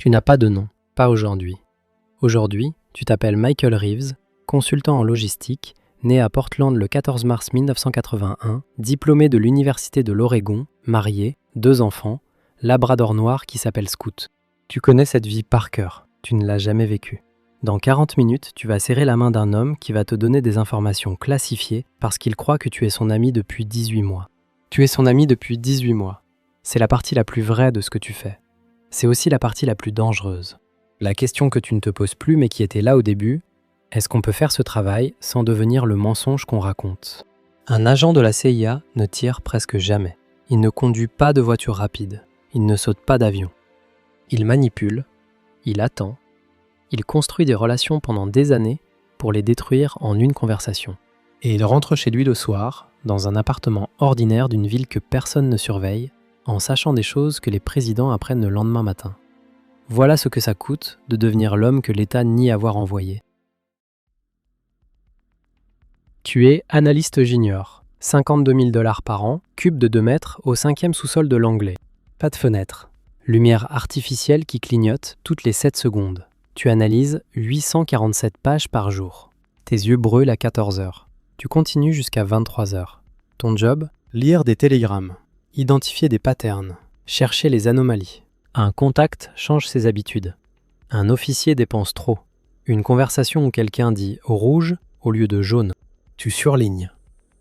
Tu n'as pas de nom, pas aujourd'hui. Aujourd'hui, tu t'appelles Michael Reeves, consultant en logistique, né à Portland le 14 mars 1981, diplômé de l'Université de l'Oregon, marié, 2 enfants, labrador noir qui s'appelle Scoot. Tu connais cette vie par cœur, tu ne l'as jamais vécue. Dans 40 minutes, tu vas serrer la main d'un homme qui va te donner des informations classifiées parce qu'il croit que tu es son ami depuis 18 mois. Tu es son ami depuis 18 mois. C'est la partie la plus vraie de ce que tu fais. C'est aussi la partie la plus dangereuse. La question que tu ne te poses plus mais qui était là au début, est-ce qu'on peut faire ce travail sans devenir le mensonge qu'on raconte ? Un agent de la CIA ne tire presque jamais. Il ne conduit pas de voiture rapide. Il ne saute pas d'avion. Il manipule. Il attend. Il construit des relations pendant des années pour les détruire en une conversation. Et il rentre chez lui le soir, dans un appartement ordinaire d'une ville que personne ne surveille, en sachant des choses que les présidents apprennent le lendemain matin. Voilà ce que ça coûte de devenir l'homme que l'État nie avoir envoyé. Tu es analyste junior, 52 000 $ par an, cube de 2 mètres au 5e sous-sol de l'Anglais. Pas de fenêtre. Lumière artificielle qui clignote toutes les 7 secondes. Tu analyses 847 pages par jour. Tes yeux brûlent à 14 heures. Tu continues jusqu'à 23 heures. Ton job ? Lire des télégrammes, identifier des patterns, chercher les anomalies. Un contact change ses habitudes. Un officier dépense trop. Une conversation où quelqu'un dit « rouge » au lieu de « jaune ». Tu surlignes.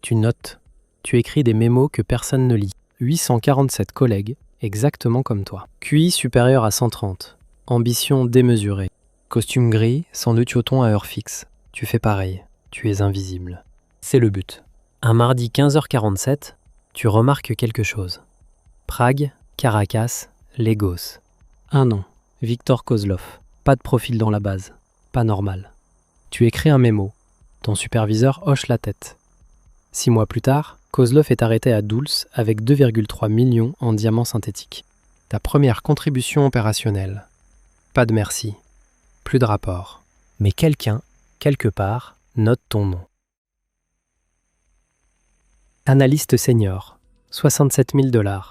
Tu notes. Tu écris des mémos que personne ne lit. 847 collègues, exactement comme toi. QI supérieur à 130. Ambition démesurée. Costume gris, sandwich au thon à heure fixe. Tu fais pareil. Tu es invisible. C'est le but. Un mardi 15h47, tu remarques quelque chose. Prague, Caracas, Lagos. Un nom, Victor Kozlov. Pas de profil dans la base. Pas normal. Tu écris un mémo. Ton superviseur hoche la tête. 6 mois plus tard, Kozlov est arrêté à Dulce avec 2,3 millions en diamants synthétiques. Ta première contribution opérationnelle. Pas de merci. Plus de rapport. Mais quelqu'un, quelque part, note ton nom. Analyste senior, 67 000 $.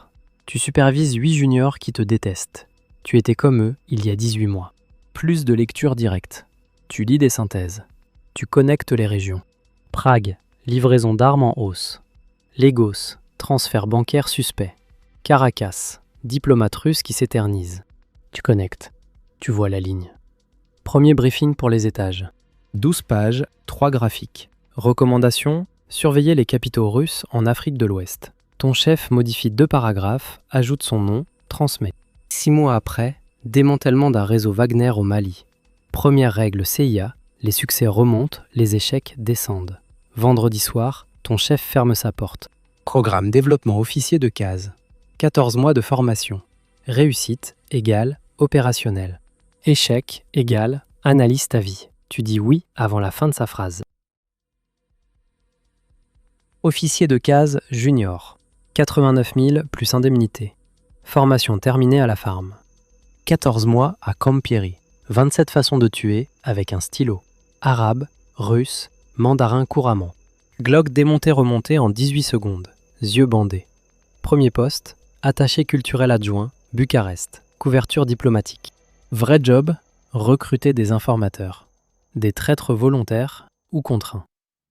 Tu supervises 8 juniors qui te détestent. Tu étais comme eux il y a 18 mois. Plus de lecture directe. Tu lis des synthèses. Tu connectes les régions. Prague, livraison d'armes en hausse. Lagos, transfert bancaire suspect. Caracas, diplomate russe qui s'éternise. Tu connectes. Tu vois la ligne. Premier briefing pour les étages. 12 pages, 3 graphiques. Recommandations, surveiller les capitaux russes en Afrique de l'Ouest. Ton chef modifie 2 paragraphes, ajoute son nom, transmet. 6 mois après, démantèlement d'un réseau Wagner au Mali. Première règle CIA, les succès remontent, les échecs descendent. Vendredi soir, ton chef ferme sa porte. Programme développement officier de case. 14 mois de formation. Réussite égale opérationnel. Échec égale analyse ta vie. Tu dis oui avant la fin de sa phrase. Officier de case junior. 89 000 plus indemnité. Formation terminée à la farm. 14 mois à Camp Peary. 27 façons de tuer avec un stylo. Arabe, russe, mandarin couramment. Glock démonté-remonté en 18 secondes. Yeux bandés. Premier poste, attaché culturel adjoint, Bucarest. Couverture diplomatique. Vrai job, recruter des informateurs. Des traîtres volontaires ou contraints.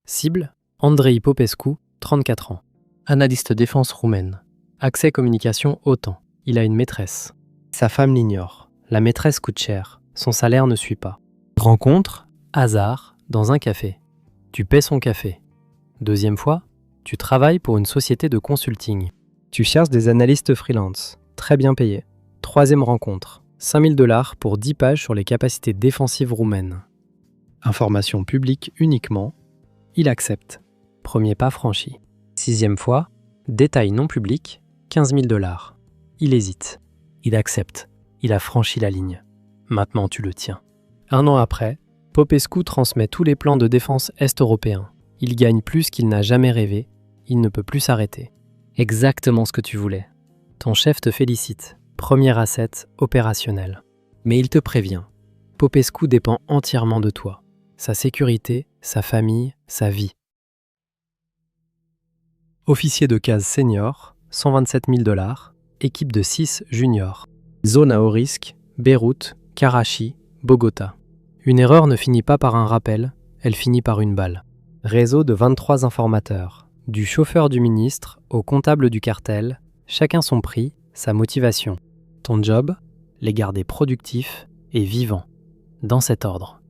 Cible, Andrei Popescu, 34 ans. Analyste défense roumaine. Accès communication OTAN. Il a une maîtresse. Sa femme l'ignore. La maîtresse coûte cher. Son salaire ne suit pas. Rencontre, hasard, dans un café. Tu paies son café. Deuxième fois, tu travailles pour une société de consulting. Tu cherches des analystes freelance, très bien payés. Troisième rencontre, 5 000 $ pour 10 pages sur les capacités défensives roumaines. Information publique uniquement. Il accepte. Premier pas franchi. Sixième fois, détail non public, 15 000 $. Il hésite. Il accepte. Il a franchi la ligne. Maintenant tu le tiens. 1 an après, Popescu transmet tous les plans de défense est-européens. Il gagne plus qu'il n'a jamais rêvé. Il ne peut plus s'arrêter. Exactement ce que tu voulais. Ton chef te félicite. Premier asset opérationnel. Mais il te prévient. Popescu dépend entièrement de toi. Sa sécurité, sa famille, sa vie. Officier de case senior, 127 000 $, équipe de 6 juniors. Zone à haut risque, Beyrouth, Karachi, Bogota. Une erreur ne finit pas par un rappel, elle finit par une balle. Réseau de 23 informateurs. Du chauffeur du ministre au comptable du cartel, chacun son prix, sa motivation. Ton job, les garder productifs et vivants. Dans cet ordre.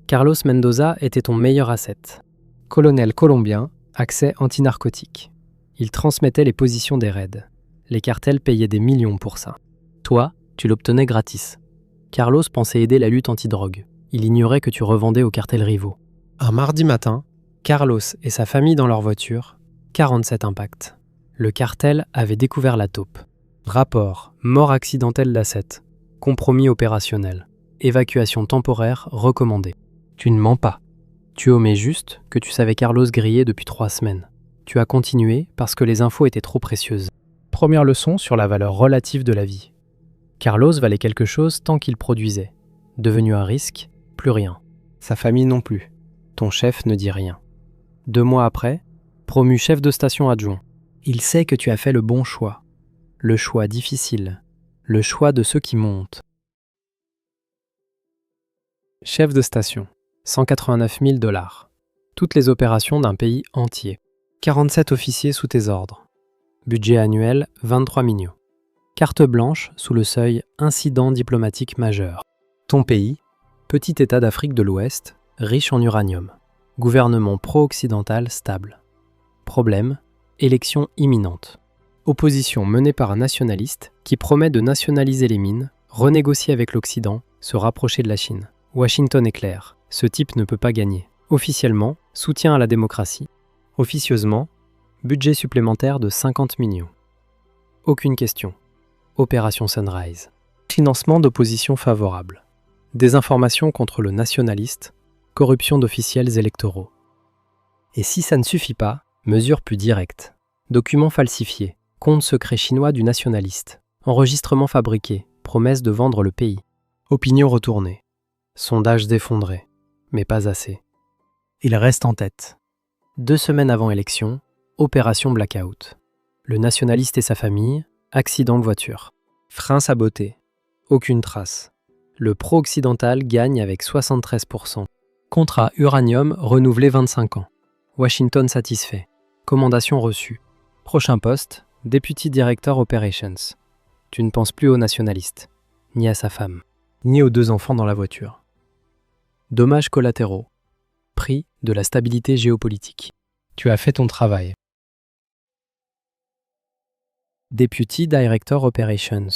Carlos Mendoza était ton meilleur asset. Colonel colombien, accès antinarcotique. Il transmettait les positions des raids. Les cartels payaient des millions pour ça. Toi, tu l'obtenais gratis. Carlos pensait aider la lutte antidrogue. Il ignorait que tu revendais aux cartels rivaux. Un mardi matin, Carlos et sa famille dans leur voiture, 47 impacts. Le cartel avait découvert la taupe. Rapport, mort accidentelle d'asset, compromis opérationnel, évacuation temporaire recommandée. Tu ne mens pas. Tu omets juste que tu savais Carlos griller depuis 3 semaines. Tu as continué parce que les infos étaient trop précieuses. Première leçon sur la valeur relative de la vie. Carlos valait quelque chose tant qu'il produisait. Devenu à risque, plus rien. Sa famille non plus. Ton chef ne dit rien. 2 mois après, promu chef de station adjoint. Il sait que tu as fait le bon choix. Le choix difficile. Le choix de ceux qui montent. Chef de station. 189 000 $. Toutes les opérations d'un pays entier. 47 officiers sous tes ordres. Budget annuel 23 millions. Carte blanche sous le seuil incident diplomatique majeur. Ton pays, petit État d'Afrique de l'Ouest, riche en uranium. Gouvernement pro-occidental stable. Problème, élection imminente. Opposition menée par un nationaliste qui promet de nationaliser les mines, renégocier avec l'Occident, se rapprocher de la Chine. Washington est clair, ce type ne peut pas gagner. Officiellement, soutien à la démocratie. Officieusement, budget supplémentaire de 50 millions. Aucune question. Opération Sunrise. Financement d'opposition favorable. Désinformation contre le nationaliste. Corruption d'officiels électoraux. Et si ça ne suffit pas, mesure plus directe. Documents falsifiés. Compte secret chinois du nationaliste. Enregistrement fabriqué. Promesse de vendre le pays. Opinion retournée. Sondage défondré. Mais pas assez. Il reste en tête. 2 semaines avant élection, opération blackout. Le nationaliste et sa famille, accident de voiture. Frein saboté. Aucune trace. Le pro-occidental gagne avec 73%. Contrat uranium renouvelé 25 ans. Washington satisfait. Commandation reçue. Prochain poste, Deputy Director Operations. Tu ne penses plus aux nationalistes, ni à sa femme, ni aux 2 enfants dans la voiture. Dommages collatéraux. Prix de la stabilité géopolitique. Tu as fait ton travail. Deputy Director Operations.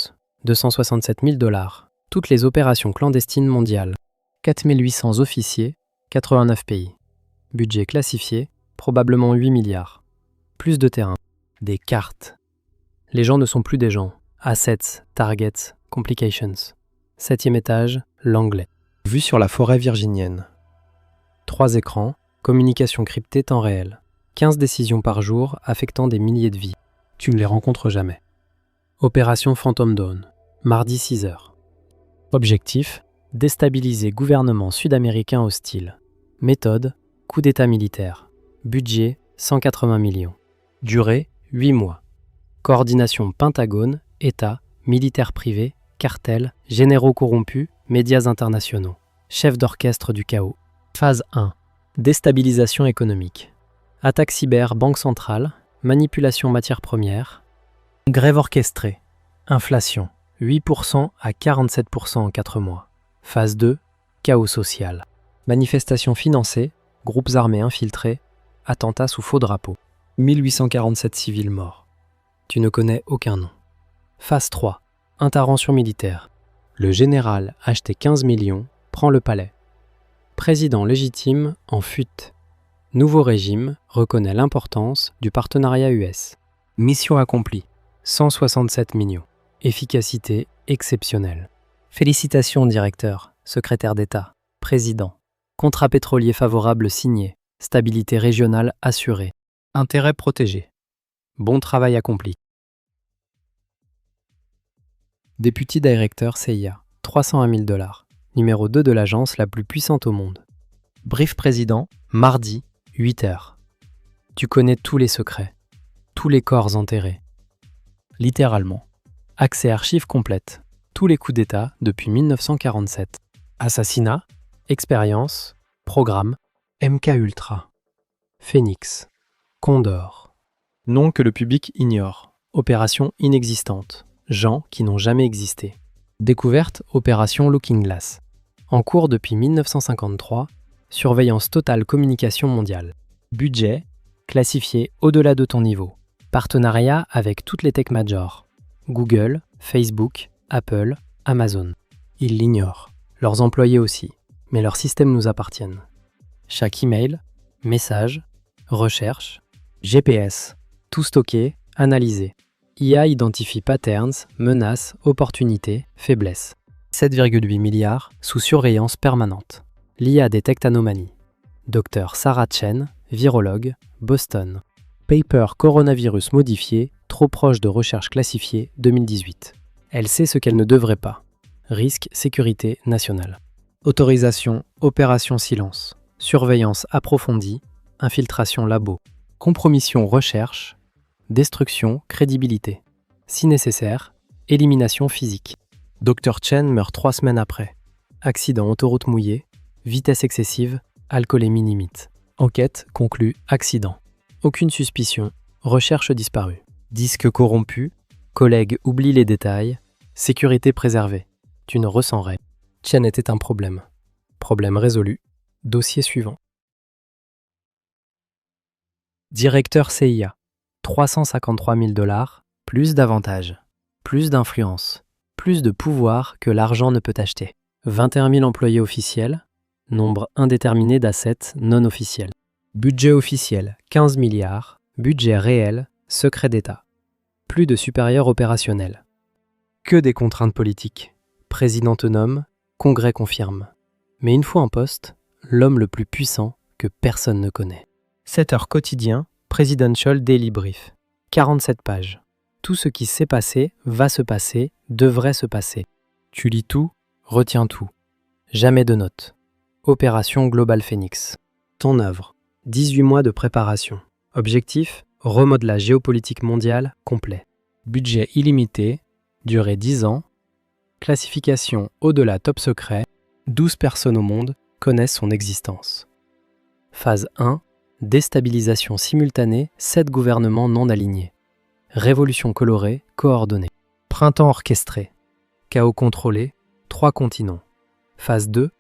267 000 $. Toutes les opérations clandestines mondiales. 4 800 officiers, 89 pays. Budget classifié, probablement 8 milliards. Plus de terrain. Des cartes. Les gens ne sont plus des gens. Assets, targets, complications. 7e étage, l'anglais. Vue sur la forêt virginienne. 3 écrans, communication cryptée temps réel. 15 décisions par jour affectant des milliers de vies. Tu ne les rencontres jamais. Opération Phantom Dawn. Mardi 6h. Objectif, déstabiliser gouvernement sud-américain hostile. Méthode, coup d'état militaire. Budget, 180 millions. Durée, 8 mois. Coordination Pentagone, État, militaires privés, cartels, généraux corrompus, médias internationaux. Chef d'orchestre du chaos. Phase 1. Déstabilisation économique. Attaque cyber banque centrale, manipulation matières premières. Grève orchestrée. Inflation, 8% à 47% en 4 mois. Phase 2. Chaos social. Manifestations financées, groupes armés infiltrés, attentats sous faux drapeaux. 1847 civils morts. Tu ne connais aucun nom. Phase 3. Intervention militaire. Le général, acheté 15 millions, prend le palais. Président légitime en fuite. Nouveau régime reconnaît l'importance du partenariat US. Mission accomplie. 167 millions. Efficacité exceptionnelle. Félicitations directeur, secrétaire d'État, président. Contrat pétrolier favorable signé. Stabilité régionale assurée. Intérêt protégé. Bon travail accompli. Deputy Director CIA, 301 000 $. Numéro 2 de l'agence la plus puissante au monde. Brief président, mardi, 8h. Tu connais tous les secrets, tous les corps enterrés. Littéralement. Accès archives complètes. tous les coups d'État depuis 1947. Assassinat, expérience, programme, MK Ultra, Phoenix, Condor. Nom que le public ignore. Opération inexistante. Gens qui n'ont jamais existé. Découverte, opération Looking Glass. En cours depuis 1953, surveillance totale communication mondiale. Budget, classifié au-delà de ton niveau. Partenariat avec toutes les tech majors. Google, Facebook, Apple, Amazon. Ils l'ignorent. Leurs employés aussi. Mais leurs systèmes nous appartiennent. Chaque email, message, recherche, GPS. Tout stocké, analysé. IA identifie patterns, menaces, opportunités, faiblesses. 7,8 milliards sous surveillance permanente. L'IA détecte anomalies. Dr Sarah Chen, virologue, Boston. Paper coronavirus modifié, trop proche de recherche classifiée 2018. Elle sait ce qu'elle ne devrait pas. Risque, sécurité nationale. Autorisation, opération silence. Surveillance approfondie, infiltration labo. Compromission recherche, destruction, crédibilité. Si nécessaire, élimination physique. Dr Chen meurt 3 semaines après. Accident autoroute mouillée, vitesse excessive, alcoolémie limite. Enquête conclut accident. Aucune suspicion, recherche disparue. Disque corrompu, collègue oublie les détails, sécurité préservée. Tu ne ressens rien. Chen était un problème. Problème résolu. Dossier suivant. Directeur CIA. 353 000 $, plus d'avantages, plus d'influence, plus de pouvoir que l'argent ne peut acheter. 21 000 employés officiels, nombre indéterminé d'assets non officiels. Budget officiel, 15 milliards, budget réel, secret d'État. Plus de supérieurs opérationnels. Que des contraintes politiques. Président te nomme, Congrès confirme. Mais une fois en poste, l'homme le plus puissant que personne ne connaît. 7 heures quotidien, Presidential Daily Brief. 47 pages. Tout ce qui s'est passé, va se passer, devrait se passer. Tu lis tout, retiens tout. Jamais de notes. Opération Global Phoenix. Ton œuvre. 18 mois de préparation. Objectif, remodelage géopolitique mondial complet. Budget illimité, durée 10 ans. Classification au-delà top secret. 12 personnes au monde connaissent son existence. Phase 1. Déstabilisation simultanée, 7 gouvernements non alignés. Révolution colorée, coordonnée. Printemps orchestré. Chaos contrôlé, 3 continents. Phase 2.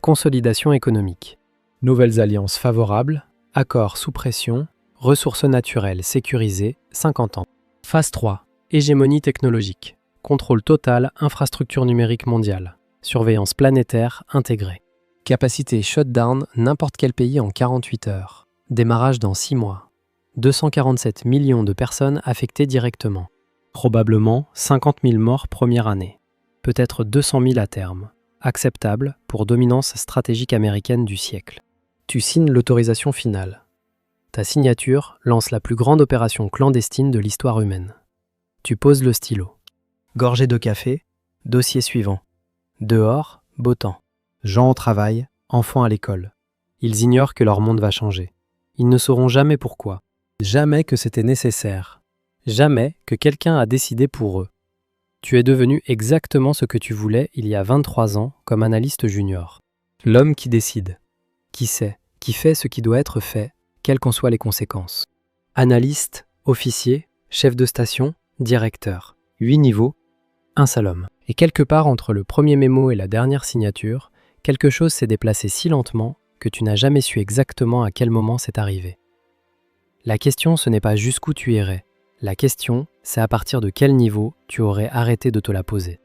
Consolidation économique. Nouvelles alliances favorables, accords sous pression, ressources naturelles sécurisées, 50 ans. Phase 3. Hégémonie technologique. Contrôle total, infrastructure numérique mondiale. Surveillance planétaire intégrée. Capacité shutdown, n'importe quel pays en 48 heures. Démarrage dans 6 mois. 247 millions de personnes affectées directement. Probablement 50 000 morts première année. Peut-être 200 000 à terme. Acceptable pour dominance stratégique américaine du siècle. Tu signes l'autorisation finale. Ta signature lance la plus grande opération clandestine de l'histoire humaine. Tu poses le stylo. Gorgée de café, dossier suivant. Dehors, beau temps. Gens au travail, enfants à l'école. Ils ignorent que leur monde va changer. Ils ne sauront jamais pourquoi. Jamais que c'était nécessaire. Jamais que quelqu'un a décidé pour eux. Tu es devenu exactement ce que tu voulais il y a 23 ans comme analyste junior. L'homme qui décide. Qui sait, qui fait ce qui doit être fait, quelles qu'en soient les conséquences. Analyste, officier, chef de station, directeur. 8 niveaux, un seul homme. Et quelque part entre le premier mémo et la dernière signature, quelque chose s'est déplacé si lentement que tu n'as jamais su exactement à quel moment c'est arrivé. La question, ce n'est pas jusqu'où tu irais. La question, c'est à partir de quel niveau tu aurais arrêté de te la poser.